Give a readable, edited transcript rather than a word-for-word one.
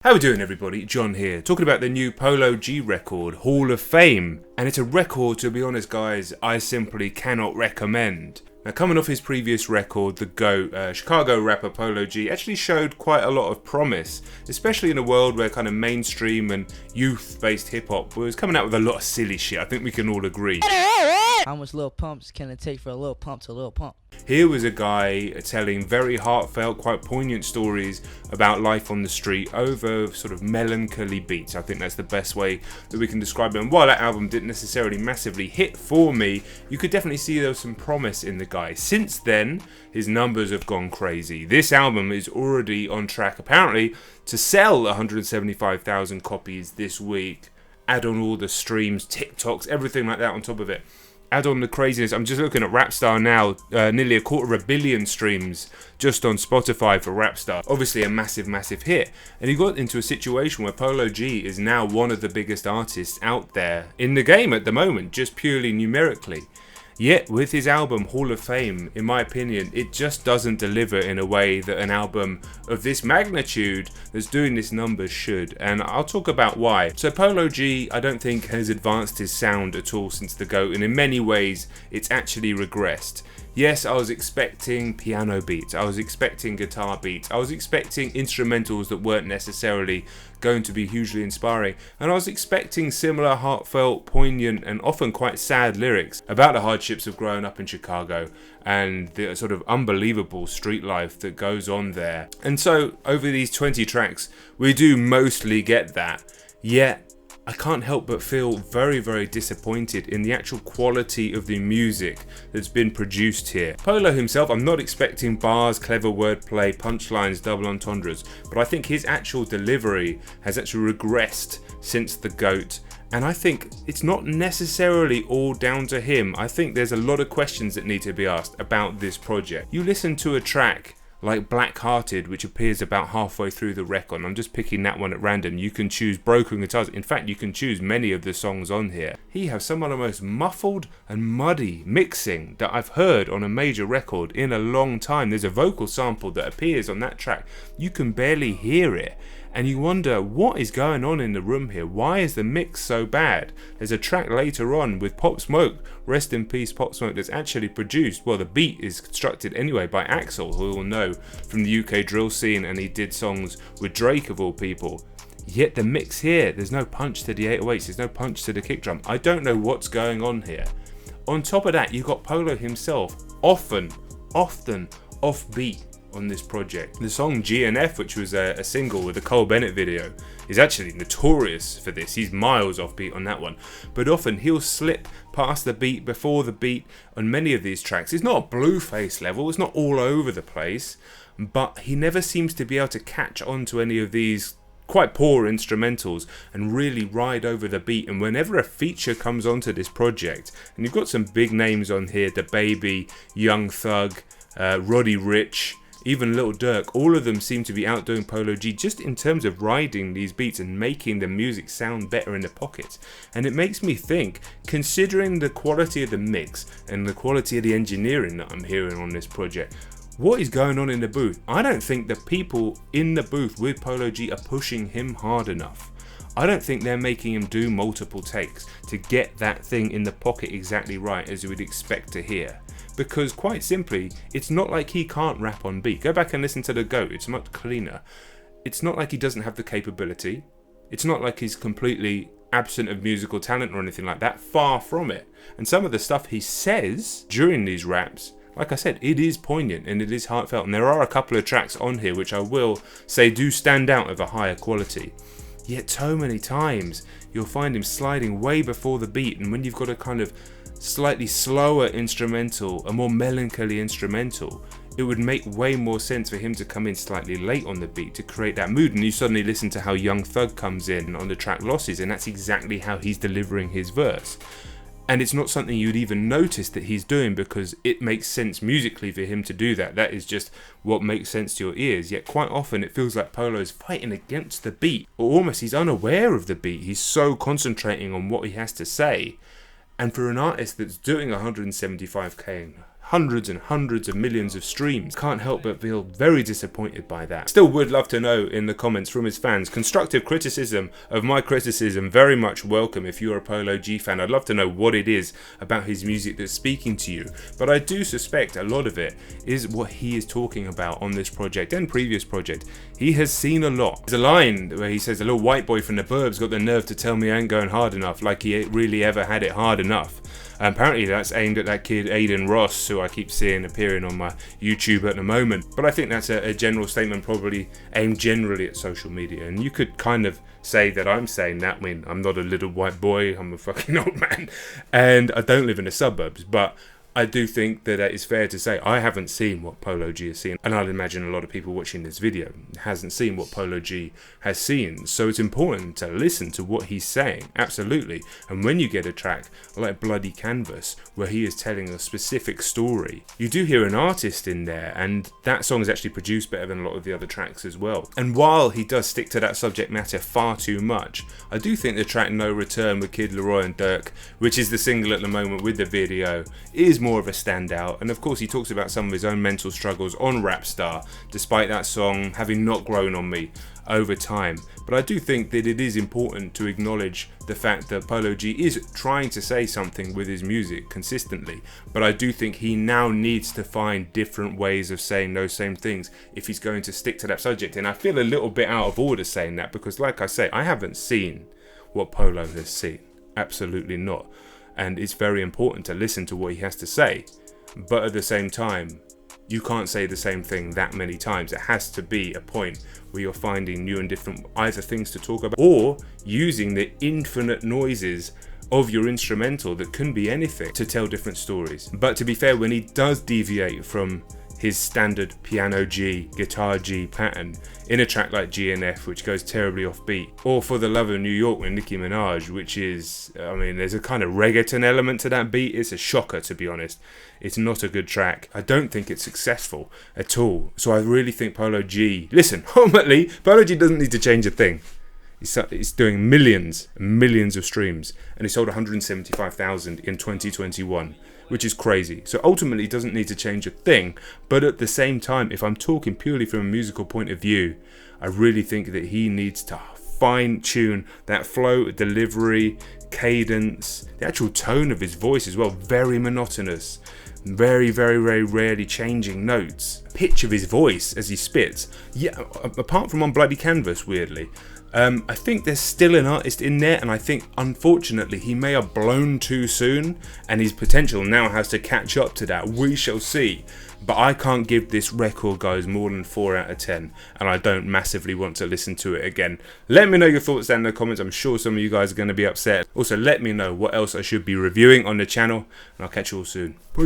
How we doing, everybody? John here, talking about the new Polo G record, Hall of Fame. And it's a record, to be honest guys, I simply cannot recommend. Now, coming off his previous record, the GOAT, Chicago rapper Polo G actually showed quite a lot of promise, especially in a world where kind of mainstream and youth-based hip-hop was coming out with a lot of silly shit. I think we can all agree. How much little pumps can it take for a little pump to a little pump? Here was a guy telling very heartfelt, quite poignant stories about life on the street over sort of melancholy beats. I think that's the best way that we can describe it. And while that album didn't necessarily massively hit for me, you could definitely see there was some promise in the guy. Since then, his numbers have gone crazy. This album is already on track, apparently, to sell 175,000 copies this week. Add on all the streams, TikToks, everything like that on top of it. Add on the craziness. I'm just looking at RAPSTAR now, nearly 250 million streams just on Spotify for RAPSTAR. Obviously a massive hit. And he got into a situation where Polo G is now one of the biggest artists out there in the game at the moment, just purely numerically. Yet with his album Hall of Fame, in my opinion, it just doesn't deliver in a way that an album of this magnitude that's doing this numbers should, and I'll talk about why. So Polo G, I don't think has advanced his sound at all since the GOAT, and in many ways it's actually regressed. Yes, I was expecting piano beats, I was expecting guitar beats, I was expecting instrumentals that weren't necessarily going to be hugely inspiring, and I was expecting similar heartfelt, poignant and often quite sad lyrics about the hardships of growing up in Chicago and the sort of unbelievable street life that goes on there. And so over these 20 tracks we do mostly get that, yet I can't help but feel very disappointed in the actual quality of the music that's been produced here. Polo himself, I'm not expecting bars, clever wordplay, punchlines, double entendres, but I think his actual delivery has actually regressed since the GOAT. And I think it's not necessarily all down to him. I think there's a lot of questions that need to be asked about this project. You listen to a track like Black Hearted, which appears about halfway through the record. I'm just picking that one at random. You can choose broken guitars. In fact, you can choose many of the songs on here. He has some of the most muffled and muddy mixing that I've heard on a major record in a long time. There's a vocal sample that appears on that track. You can barely hear it. And you wonder, what is going on in the room here? Why is the mix so bad? There's a track later on with Pop Smoke, rest in peace Pop Smoke, that's actually produced, well, the beat is constructed anyway by Axel, who we all know from the UK drill scene, and he did songs with Drake of all people. Yet the mix here, there's no punch to the 808s, there's no punch to the kick drum. I don't know what's going on here. On top of that, you've got Polo himself, often offbeat on this project. The song GNF, which was a single with the Cole Bennett video, is actually notorious for this. He's miles off beat on that one, but often he'll slip past the beat, before the beat on many of these tracks. It's not a Blueface level, it's not all over the place, but he never seems to be able to catch on to any of these quite poor instrumentals and really ride over the beat. And whenever a feature comes onto this project, and you've got some big names on here, DaBaby, Young Thug, Roddy, Ricch, even Lil Durk, all of them seem to be outdoing Polo G just in terms of riding these beats and making the music sound better in the pockets. And it makes me think, considering the quality of the mix and the quality of the engineering that I'm hearing on this project, what is going on in the booth? I don't think the people in the booth with Polo G are pushing him hard enough. I don't think they're making him do multiple takes to get that thing in the pocket exactly right as you would expect to hear. Because quite simply, it's not like he can't rap on beat. Go back and listen to the GOAT, it's much cleaner. It's not like he doesn't have the capability. It's not like he's completely absent of musical talent or anything like that. Far from it. And some of the stuff he says during these raps, like I said, it is poignant and it is heartfelt. And there are a couple of tracks on here which I will say do stand out of a higher quality. Yet so many times you'll find him sliding way before the beat, and when you've got a kind of slightly slower instrumental, a more melancholy instrumental, it would make way more sense for him to come in slightly late on the beat to create that mood. And you suddenly listen to how Young Thug comes in on the track Losses, and that's exactly how he's delivering his verse. And it's not something you'd even notice that he's doing because it makes sense musically for him to do that. That is just what makes sense to your ears. Yet quite often it feels like Polo is fighting against the beat, or almost he's unaware of the beat. He's so concentrating on what he has to say. And for an artist that's doing 175k and hundreds and hundreds of millions of streams. Can't help but feel very disappointed by that. Still would love to know in the comments from his fans. Constructive criticism of my criticism, very much welcome if you're a Polo G fan. I'd love to know what it is about his music that's speaking to you. But I do suspect a lot of it is what he is talking about on this project and previous project. He has seen a lot. There's a line where he says, a little white boy from the burbs got the nerve to tell me I ain't going hard enough, like he really ever had it hard enough. Apparently that's aimed at that kid Aiden Ross, who I keep seeing appearing on my YouTube at the moment. But I think that's a general statement, probably aimed generally at social media. And you could kind of say that I'm saying that. I mean, I'm not a little white boy, I'm a fucking old man. And I don't live in the suburbs. But I do think that it is fair to say I haven't seen what Polo G has seen, and I'd imagine a lot of people watching this video hasn't seen what Polo G has seen. So it's important to listen to what he's saying, absolutely. And when you get a track like Bloody Canvas, where he is telling a specific story, you do hear an artist in there, and that song is actually produced better than a lot of the other tracks as well. And while he does stick to that subject matter far too much, I do think the track No Return with Kid LAROI and Durk, which is the single at the moment with the video, is more of a standout. And of course he talks about some of his own mental struggles on RAPSTAR, despite that song having not grown on me over time. But I do think that it is important to acknowledge the fact that Polo G is trying to say something with his music consistently, but I do think he now needs to find different ways of saying those same things if he's going to stick to that subject. And I feel a little bit out of order saying that, because like I say, I haven't seen what Polo has seen, absolutely not. And it's very important to listen to what he has to say, but at the same time, you can't say the same thing that many times. It has to be a point where you're finding new and different either things to talk about, or using the infinite noises of your instrumental that can be anything to tell different stories. But to be fair, when he does deviate from his standard piano G, guitar G pattern in a track like GNF, which goes terribly off beat, or For the Love of New York with Nicki Minaj, which is, I mean, there's a kind of reggaeton element to that beat. It's a shocker, to be honest. It's not a good track. I don't think it's successful at all. So I really think Polo G, listen, ultimately, Polo G doesn't need to change a thing. He's doing millions and millions of streams, and he sold 175,000 in 2021. Which is crazy. So ultimately he doesn't need to change a thing, but at the same time, if I'm talking purely from a musical point of view, I really think that he needs to fine tune that flow, delivery, cadence, the actual tone of his voice as well. Very monotonous, very rarely changing notes. Pitch of his voice as he spits. Yeah, apart from on Bloody Canvas, weirdly. I think there's still an artist in there, and I think unfortunately he may have blown too soon, and his potential now has to catch up to that. We shall see. But I can't give this record, guys, more than 4 out of 10, and I don't massively want to listen to it again. Let me know your thoughts down in the comments. I'm sure some of you guys are going to be upset. Also, let me know what else I should be reviewing on the channel, and I'll catch you all soon. Peace.